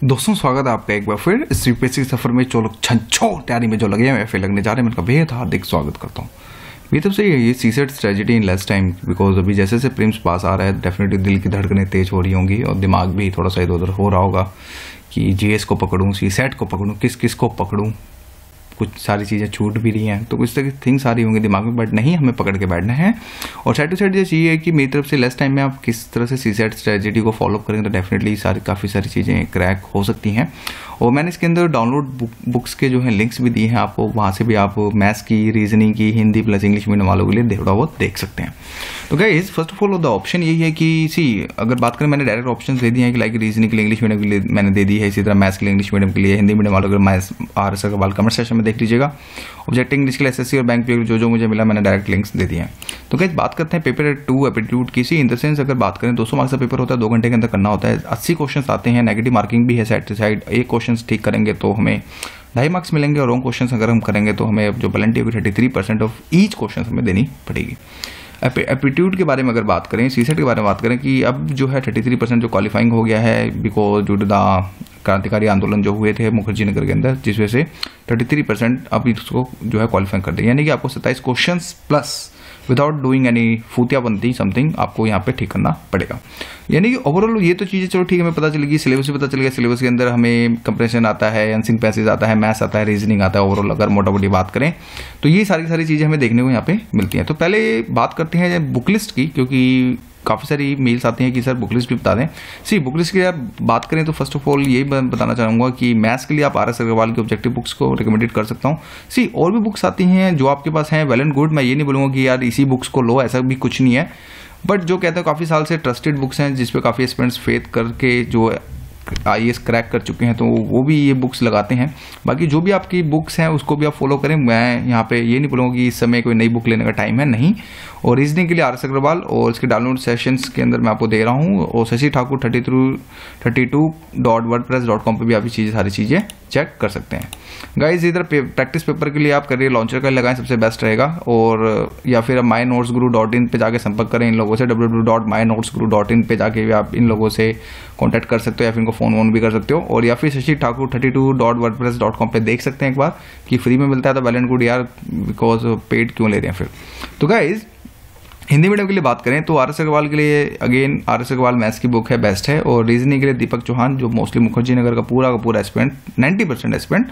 दोस्तों स्वागत है आपका एक बार फिर इस यूपीएससी सफर में जो लोग छो तैयारी में जो लगे हैं फिर लगने जा रहे हैं, मैं उनका बेहद हार्दिक स्वागत करता हूँ। मेरी तरफ से ये CSAT strategy in less time, because अभी जैसे जैसे प्रीम्स पास आ रहा है डेफिनेटली दिल की धड़कनें तेज हो रही होंगी और दिमाग भी थोड़ा सा इधर उधर हो रहा होगा कि जीएस को पकड़ूँ, सीसेट को पकड़ूँ, किस किस को पकड़ूँ। कुछ सारी चीज़ें छूट भी रही हैं तो कुछ तरह की थिंग्स सारी होंगी दिमाग में, बट नहीं, हमें पकड़ के बैठना है। और साइड टू साइड ये चाहिए कि मेरी तरफ से लेस टाइम में आप किस तरह से सीसेट स्ट्रेटजी को फॉलो करेंगे तो डेफिनेटली काफ़ी सारी चीज़ें क्रैक हो सकती हैं। और मैंने इसके अंदर डाउनलोड बुक्स के जो है लिंक्स भी दिए हैं आपको, वहाँ से भी आप मैथ्स की, रीजनिंग की, हिंदी प्लस इंग्लिश मीडियम वालों के लिए थोड़ा बहुत देख सकते हैं। तो guys first of all the option यही है कि अगर बात करें, मैंने डायरेक्ट ऑप्शन दे दिए हैं कि लाइक रीजनिंग के लिए इंग्लिश मीडियम के लिए मैंने दे दी है, इसी तरह मैथ्स के लिए इंग्लिश मीडियम के लिए, हिंदी मीडियम वालों के maths RS Agarwal comment section में देख लीजिएगा। ऑब्जेक्टिव इंग्लिश के लिए SSC और बैंक पे जो मुझे मिला मैंने डायरेक्ट लिंक्स दे दिए हैं। तो गाइस बात करते हैं पेपर 2 एप्टीट्यूड की। इन द सेंस अगर बात करें 200 मार्क्स का पेपर होता है, 2 घंटे के अंदर करना होता है, 80 क्वेश्चन आते हैं, नेगेटिव मार्किंग भी है साइड टू साइड। एक क्वेश्चन ठीक करेंगे तो हमें 2.5 मार्क्स मिलेंगे और रॉन्ग क्वेश्चन अगर हम करेंगे तो हमें जो पेनल्टी होगी 33% ऑफ ईच क्वेश्चन हमें देनी पड़ेगी। एप्टीट्यूड के बारे में अगर बात करें, सीसेट के बारे में बात करें कि अब जो है 33% जो क्वालिफाइंग हो गया है बिकॉज ड्यू टू द क्रांतिकारी आंदोलन जो हुए थे मुखर्जी नगर के अंदर, जिस वजह से 33% अब इसको जो है क्वालिफाई कर दिया, यानी कि आपको 27 question plus without doing any फूतियाबंदी समथिंग आपको यहाँ पे ठीक करना पड़ेगा। यानी कि ओवरऑल ये तो चीज़ें चलो ठीक है, हमें पता चलेगी, सिलेबस भी पता चल गया, सिलेबस के अंदर हमें कंप्रेशन आता है, अनसिंग पैसेज आता है, मैथ्स आता है, रीजनिंग आता है। ओवरऑल अगर मोटा मोटी बात करें तो ये सारी चीज़ें हमें देखने को यहाँ पे मिलती हैं। तो पहले बात करते हैं बुक लिस्ट की, क्योंकि काफ़ी सारी मेल्स आती हैं कि सर बुक लिस्ट भी बता दें। बुक लिस्ट की आप बात करें तो फर्स्ट ऑफ ऑल यही बताना चाहूँगा कि मैथ्स के लिए आप RS अग्रवाल के ऑब्जेक्टिव बुक्स को रिकमेंडेड कर सकता हूँ। और भी बुक्स आती हैं जो आपके पास हैं, वेल एंड गुड, मैं ये नहीं बोलूँगा कि यार इसी बुक्स को लो, ऐसा भी कुछ नहीं है। बट जो कहते हैं काफ़ी साल से ट्रस्टेड बुक्स हैं जिस पे काफ़ी एस्पिरेंट्स फेथ करके जो IAS क्रैक कर चुके हैं तो वो भी ये बुक्स लगाते हैं। बाकी जो भी आपकी बुक्स हैं उसको भी आप फॉलो करें। मैं यहाँ पे ये नहीं बोलूँगा कि इस समय कोई नई बुक लेने का टाइम है, नहीं। और रीजनिंग के लिए RS अग्रवाल और इसके डाउनलोड सेशंस के अंदर मैं आपको दे रहा हूँ, और शशि ठाकुर 32.wordpress.com पे भी आप ये सारी चीज़ें चेक कर सकते हैं। गाइज इधर प्रैक्टिस पेपर के लिए आप करिए लॉन्चर का लगाएं, सबसे बेस्ट रहेगा। और या फिर आप mynotesguru.in पे जाके संपर्क करें इन लोगों से, www.mynotesguru.in पे जाके भी आप इन लोगों से कॉन्टैक्ट कर सकते हो या फिर इनको फ़ोन भी कर सकते हो। और या फिर शशि ठाकुर 32.wordpress.com पे देख सकते हैं एक बार कि फ्री में मिलता है तो वेल एंड गुड यार, बिकॉज पेड क्यों ले रहे हैं फिर। तो गाइज हिंदी मीडियम के लिए बात करें तो RS अग्रवाल के लिए अगेन RS अग्रवाल मैथ्स की बुक है, बेस्ट है। और रीजनिंग के लिए दीपक चौहान, जो मोस्टली मुखर्जी नगर का पूरा एस्पिरेंट 90% एस्पिरेंट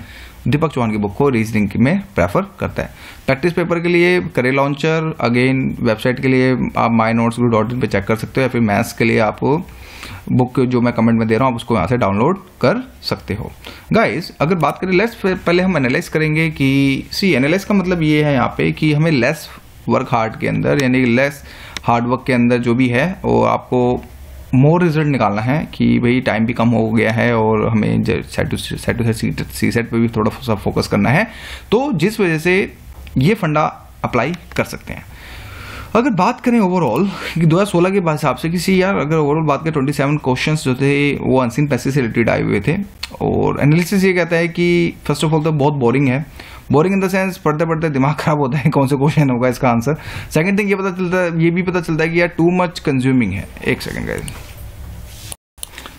दीपक चौहान की बुक को रीजनिंग में प्रेफर करता है। प्रैक्टिस पेपर के लिए करे लॉन्चर, अगेन वेबसाइट के लिए आप mynotesguru.in पे चेक कर सकते हो, या फिर मैथ्स के लिए आप बुक जो मैं कमेंट में दे रहा हूँ आप उसको यहाँ से डाउनलोड कर सकते हो। गाइस अगर बात करें लेस, पहले हम एनालाइज करेंगे कि एनालाइज का मतलब ये है यहाँ पे कि हमें लेस वर्क हार्ड के अंदर, यानी लेस हार्ड वर्क के अंदर जो भी है वो आपको मोर रिजल्ट निकालना है कि भाई टाइम भी कम हो गया है और हमें साइड टू साइड सीसेट पे भी थोड़ा सा फोकस करना है, तो जिस वजह से ये फंडा अप्लाई कर सकते हैं। अगर बात करें ओवरऑल कि 2016 के हिसाब से यार अगर ओवरऑल बात करें 27 क्वेश्चंस जो थे वो अनसीन पैसेज से रिलेटेड आए हुए थे। और एनालिसिस ये कहता है कि फर्स्ट ऑफ ऑल तो बहुत बोरिंग है, बोरिंग इन द सेंस पढ़ते पढ़ते दिमाग खराब होता है कौन सा क्वेश्चन होगा इसका आंसर। सेकंड थिंग ये भी पता चलता है कि यार टू मच कंज्यूमिंग है। एक सेकंड गाइस,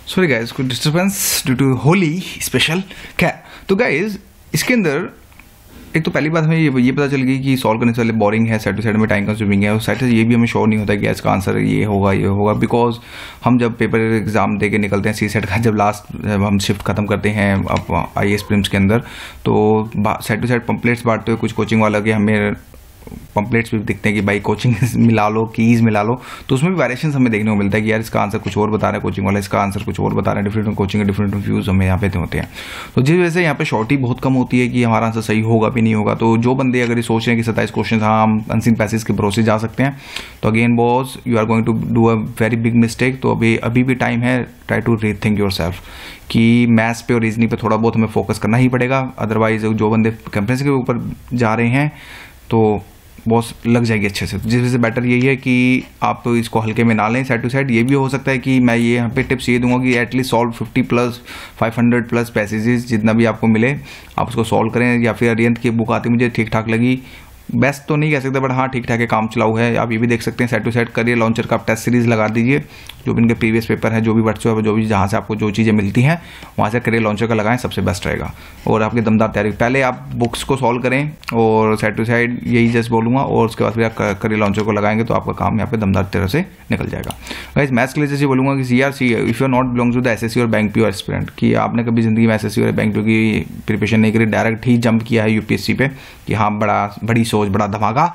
सॉरी गाइस, कुछ disturbance due to Holi special क्या। तो गाइस इसके अंदर एक तो पहली बात हमें ये पता चल गई कि सॉल्व करने से पहले बोरिंग है, साइड टू साइड में टाइम कंज्यूमिंग है, और साइड से ये भी हमें श्योर नहीं होता कि इसका आंसर ये होगा बिकॉज हम जब पेपर एग्जाम दे के निकलते हैं सीसेट का, जब लास्ट हम शिफ्ट खत्म करते हैं अब IAS प्रीम्स के अंदर, तो साइड टू साइड पम्पलेट्स बांटते हुए कुछ कोचिंग वाला के हमें पम्पलेट्स भी दिखते हैं कि भाई कोचिंग मिला लो, कीज मिला लो, तो उसमें भी वेरिएशन हमें देखने को मिलता है कि यार इसका आंसर कुछ और बता रहे हैं कोचिंग वाला, इसका आंसर कुछ और बता रहे हैं, डिफरेंट कोचिंग के डिफरेंट व्यूज हमें यहाँ पे होते हैं। तो जिस वजह से यहाँ पे शॉर्टी बहुत कम होती है कि हमारा आंसर सही होगा भी नहीं होगा। तो जो बंदे अगर ये सोच रहे हैं कि 27 क्वेश्चन हाँ हम अनसीन पैसेज के भरोसे जा सकते हैं, तो again boss you are going to do a very big mistake. तो अभी भी टाइम है, ट्राई टू रीथिंक योरसेल्फ कि मैथ्स पे और रीजनिंग पे थोड़ा बहुत हमें फोकस करना ही पड़ेगा, अदरवाइज जो बंदे कंप्रेंस के ऊपर जा रहे हैं तो बहुत लग जाएगी अच्छे से। जिस वजह से बेटर यही है कि आप इसको हल्के में ना लें साइड टू साइड। ये भी हो सकता है कि मैं ये यहाँ पे टिप्स ये दूंगा कि एटलीस्ट सॉल्व 50+ 500+ पैसेजेस जितना भी आपको मिले आप उसको सॉल्व करें। या फिर अरियंत की बुक आती मुझे ठीक ठाक लगी, बेस्ट तो नहीं कह सकते, बट हाँ ठीक ठाक है, काम चलाऊ है। आप ये भी देख सकते हैं side to side career launcher का आप टेस्ट सीरीज लगा दीजिए, जो भी इनके प्रीवियस पेपर है, जो भी व्हाट्सएप, जो भी जहाँ से आपको जो चीज़ें मिलती हैं वहाँ से करियर लॉन्चर का लगाएं, सबसे बेस्ट रहेगा। और आपकी दमदार तैयारी, पहले आप बुक्स को सॉल्व करें और साइड टू साइड यही जस्ट बोलूँगा, और उसके बाद फिर आप करियर लॉन्चर को लगाएंगे तो आपका काम यहाँ पे दमदार तरह से निकल जाएगा। गाइस मैथ्स के लिए जैसे बोलूँगा कि CRC if you are not belongs to the SSC और बैंक पीओ एस्पिरेंट, कि आपने कभी जिंदगी में SSC और बैंक पीओ की प्रिपरेशन नहीं करी, डायरेक्ट ही जंप किया है UPSC पे कि हाँ बड़ी सोच बड़ा धमाका,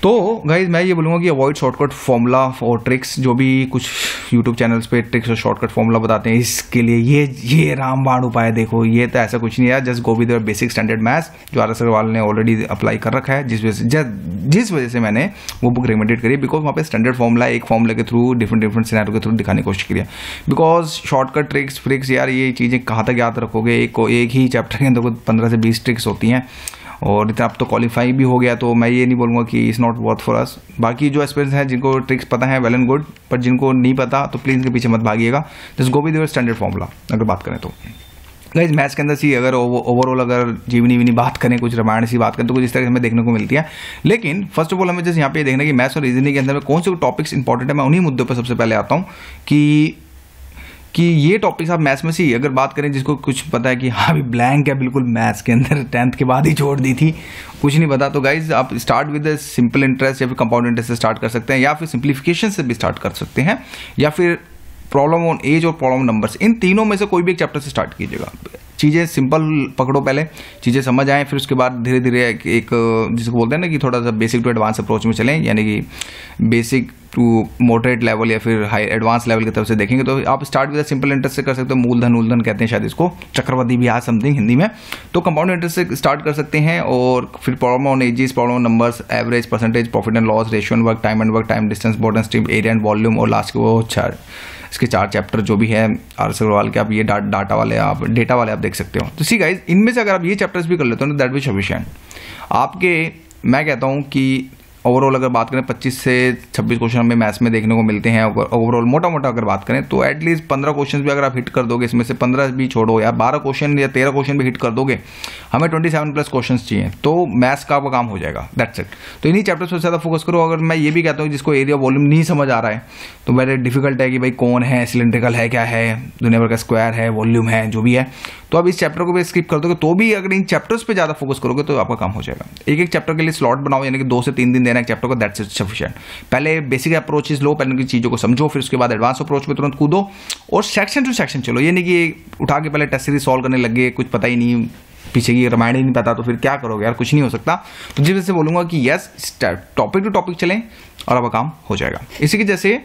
तो गाइज मैं ये बोलूँगा कि अवॉइड शॉर्टकट फॉर्मूला और ट्रिक्स। जो भी कुछ यूट्यूब चैनल्स पे ट्रिक्स और शॉर्टकट फॉर्मूला बताते हैं, इसके लिए ये रामबाण उपाय देखो, ये तो ऐसा कुछ नहीं है। Just go with your basic standard maths जो RS अग्रवाल ने ऑलरेडी अप्लाई कर रखा है, जिस वजह से मैंने वो बुक रिकमेंडेड करी, बिकॉज वहाँ पे स्टैंडर्ड फॉर्मूला एक फॉर्मूले के थ्रू डिफरेंट सिनेरियो के थ्रू दिखाने की कोशिश करी है। बिकॉज शॉर्टकट ट्रिक्स फ्रिक्स यार ये चीज़ें कहाँ तक याद रखोगे, एक ही चैप्टर के अंदर 15 से 20 ट्रिक्स होती हैं, और इतना अब तो क्वालिफाई भी हो गया, तो मैं ये नहीं बोलूँगा कि it's not worth for us. बाकी जो एस्पिरेंट्स हैं जिनको ट्रिक्स पता है वेल एंड गुड, पर जिनको नहीं पता तो प्लीज़ इनके पीछे मत भागिएगा, just go with your standard formula अगर बात करें तो। गाइस मैथ्स के अंदर सी अगर ओवरऑल अगर जीवनी बात करें, कुछ रामायण सी बात करें, तो कुछ इस तरह से हमें देखने को मिलती है। लेकिन फर्स्ट ऑफ ऑल हमें जैसे यहाँ पे देखना कि मैथ्स और रीजनिंग के अंदर में कौन से टॉपिक्स इंपॉर्टेंट है, मैं उन्हीं मुद्दों पर सबसे पहले आता हूँ कि ये टॉपिक्स आप मैथ्स में सी अगर बात करें, जिसको कुछ पता है कि हाँ अभी ब्लैंक है बिल्कुल मैथ्स के अंदर, 10th के बाद ही छोड़ दी थी, कुछ नहीं पता, तो गाइज आप स्टार्ट विद सिंपल इंटरेस्ट या फिर कंपाउंड इंटरेस्ट से स्टार्ट कर सकते हैं, या फिर सिंप्लीफिकेशन से भी स्टार्ट कर सकते हैं, या फिर प्रॉब्लम ऑन एज और प्रॉब्लम नंबर्स, इन तीनों में से कोई भी एक चैप्टर से स्टार्ट कीजिएगा। चीज़ें सिंपल पकड़ो, पहले चीज़ें समझ आएँ, फिर उसके बाद धीरे धीरे एक जिसको बोलते हैं ना कि थोड़ा सा बेसिक टू एडवांस अप्रोच में चलें, यानी कि बेसिक टू मॉडरेट लेवल या फिर हाई एडवांस लेवल की तरफ से देखेंगे। तो आप स्टार्ट विद सिंपल इंटरेस्ट से कर सकते हो, मूलधन कहते हैं शायद इसको, चक्रवृद्धि ब्याज समथिंग हिंदी में, तो कंपाउंड इंटरेस्ट से स्टार्ट कर सकते हैं, और फिर problem on edges, problem on numbers, average, percentage, profit and loss, ratio and work time, distance, border stream, area and volume, और लास्ट के वो इसके 4 चैप्टर जो भी है RS अग्रवाल के, आप ये डेटा वाले आप देख सकते हो। तो सी गाइज इनमें से अगर आप ये चैप्टर्स भी कर लेते हो ना, दैट बी सफिशिएंट आपके। मैं कहता हूँ कि ओवरऑल अगर बात करें 25 से 26 क्वेश्चन हमें मैथ्स में देखने को मिलते हैं ओवरऑल, मोटा अगर बात करें तो एटलीस्ट 15 क्वेश्चन भी अगर आप हिट कर दोगे, इसमें से 15 भी छोड़ो या 12 क्वेश्चन या 13 क्वेश्चन भी हिट कर दोगे, हमें 27+ क्वेश्चन चाहिए, तो मैथ्स का काम हो जाएगा, दैट्स इट। तो इन्हीं चैप्टर्स पर ज़्यादा फोकस करो। अगर मैं ये भी कहता हूँ जिसको एरिया वॉल्यूम नहीं समझ आ रहा है, तो वेरी डिफिकल्ट है कि भाई कौन है, सिलेंड्रिकल है, क्या है, दुनिया भर का स्क्वायर है, वॉल्यूम है, जो भी है, तो अब इस चैप्टर को भी स्किप कर दोगे, तो भी अगर इन चैप्टर्स पे ज़्यादा फोकस करोगे तो आपका काम हो जाएगा। एक चैप्टर के लिए स्लॉट बनाओ, यानी कि 2 से 3 दिन देना एक चैप्टर को, दैट्स सफिशिएंट। पहले बेसिक अप्रोचेस लो, पहले उनकी चीज़ों को समझो, फिर उसके बाद एडवांस अप्रोच में तुरंत कूदो, और सेक्शन टू सेक्शन चलो। ये नहीं कि उठा के पहले टेस्ट सीरीज सॉल्व करने लग गए, कुछ पता ही नहीं, पीछे की रामायण ही नहीं पता, तो फिर क्या करोगे यार, कुछ नहीं हो सकता। तो जिस वजह से बोलूँगा कि यस टॉपिक टू टॉपिक चलें और आपका काम हो जाएगा। इसी की जैसे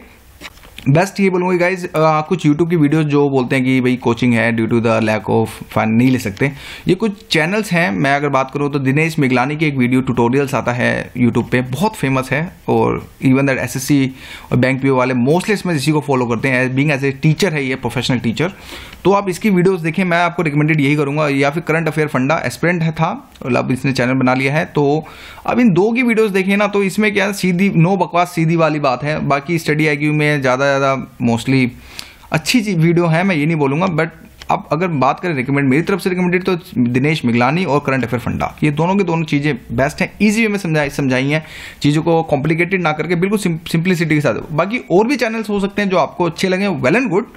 बेस्ट ये बोलूँगा गाइज, कुछ यूट्यूब की वीडियोस जो बोलते हैं कि भाई कोचिंग है due to the lack of fund नहीं ले सकते, ये कुछ चैनल्स हैं। मैं अगर बात करूँ तो दिनेश मिगलानी की एक वीडियो ट्यूटोरियल्स आता है यूट्यूब पे, बहुत फेमस है, और इवन दैट SSC और बैंक पीओ वाले मोस्टली इसमें इसी को फॉलो करते हैं, बीइंग एज ए टीचर है ये, प्रोफेशनल टीचर। तो आप इसकी वीडियोस देखें, मैं आपको रिकमेंडेड यही करूँगा, या फिर करंट अफेयर फंडा एस्पिरेंट है था, अब इसने चैनल बना लिया है, तो अब इन 2 की वीडियोस देखें ना, तो इसमें क्या सीधी नो बकवास सीधी वाली बात है। बाकी स्टडी IQ में ज़्यादा मोस्टली अच्छी वीडियो है, मैं ये नहीं बोलूँगा, बट अब अगर बात करें रिकमेंड मेरी तरफ से रिकमेंडेड, तो दिनेश मिगलानी और करंट अफेयर फंडा, ये दोनों की दोनों चीज़ें बेस्ट हैं, ईजी वे में समझाई हैं, चीज़ों को कॉम्प्लिकेटेड ना करके बिल्कुल सिंप्लिसिटी के साथ। बाकी और भी चैनल्स हो सकते हैं जो आपको अच्छे लगे, वेल एंड गुड,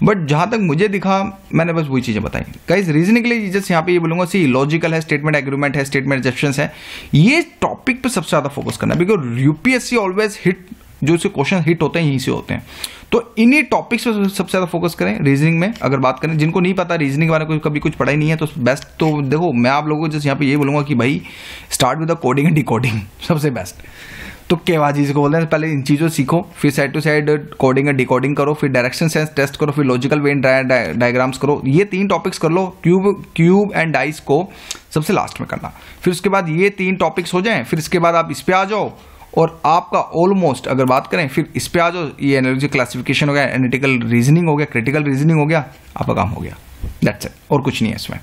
बट जहाँ तक मुझे दिखा मैंने बस वही चीज़ें बताई। गाइस रीजनिंग के लिए जैसे यहाँ पे ये बोलूँगा, सी लॉजिकल है, स्टेटमेंट एग्रीमेंट है, स्टेटमेंट एग्जेप्शंस है, ये टॉपिक पे सबसे ज़्यादा फोकस करना है, बिकॉज UPSC ऑलवेज हिट, जो से क्वेश्चन हिट होते हैं यहीं से होते हैं, तो इन्हीं टॉपिक्स पे सबसे ज़्यादा फोकस करें। रीजनिंग में अगर बात करें, जिनको नहीं पता रीजनिंग के बारे में कभी कुछ पढ़ा ही नहीं है, तो बेस्ट तो देखो मैं आप लोगों को जैसे यहाँ पे ये बोलूँगा कि भाई start with the coding and decoding, सबसे बेस्ट। तो केवाजी जिसको बोलते हैं, पहले इन चीज़ों सीखो, फिर side to side coding and decoding करो, फिर डायरेक्शन सेंस टेस्ट करो, फिर लॉजिकल वेन डायग्राम्स करो, ये 3 टॉपिक्स कर लो। क्यूब एंड डाइस को सबसे लास्ट में करना, फिर उसके बाद ये 3 टॉपिक्स हो जाएं, फिर इसके बाद आप इस पे आ जाओ, और आपका ऑलमोस्ट अगर बात करें फिर इस पे आ जाओ, ये एनालिटिकल क्लासिफिकेशन हो गया, एनालिटिकल रीजनिंग हो गया, क्रिटिकल रीजनिंग हो गया, आपका काम हो गया, दैट्स इट, और कुछ नहीं है इसमें।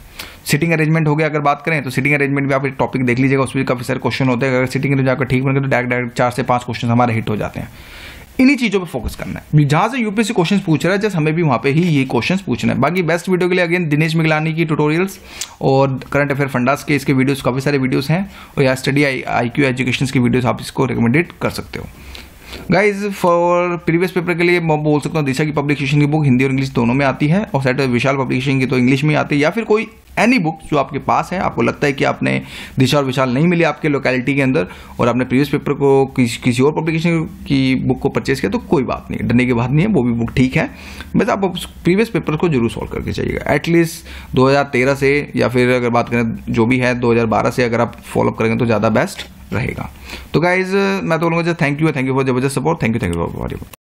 सिटिंग अरेंजमेंट हो गया, अगर बात करें तो सिटिंग अरेंजमेंट भी आप एक टॉपिक देख लीजिएगा, उसमें काफ़ी सारे क्वेश्चन होते हैं, अगर सिटिंग अरेंज जाकर ठीक बन गए तो डायरेक्ट 4 से 5 क्वेश्चन हमारे हिट हो जाते हैं। इन्हीं चीज़ों पे फोकस करना है। जहाँ से यूपीएससी क्वेश्चंस पूछ रहा है जस्ट हमें भी वहाँ पे ही ये क्वेश्चंस पूछना है। बाकी बेस्ट वीडियो के लिए अगेन दिनेश मिगलानी की ट्यूटोरियल्स और करंट अफेयर फंडास के इसके वीडियोस काफ़ी सारे वीडियोस हैं, और या स्टडी IQ एजुकेशन की वीडियोस आप इसको रिकमेंडेड कर सकते हो। गाइज फॉर प्रीवियस पेपर के लिए मैं बोल सकता हूँ दिशा की पब्लिकेशन की बुक हिंदी और इंग्लिश दोनों में आती है, और सेट विशाल पब्लिकेशन की तो इंग्लिश में आती है, या फिर कोई एनी बुक जो आपके पास है, आपको लगता है कि आपने दिशा और विशाल नहीं मिली आपके लोकेलिटी के अंदर और आपने प्रीवियस पेपर को किसी और पब्लिकेशन की बुक को परचेज किया, तो कोई बात नहीं, डरने की बात नहीं है, वो भी बुक ठीक है। बस आप प्रीवियस पेपर को जरूर सॉल्व करके चाहिएगा, एटलीस्ट 2013 से, या फिर अगर बात करें जो भी है 2012 से अगर आप फॉलो करेंगे तो ज़्यादा बेस्ट रहेगा। तो गाइज मैं तो बोलूँगा थैंक यू फॉर जबरदस्त support, thank you for watching.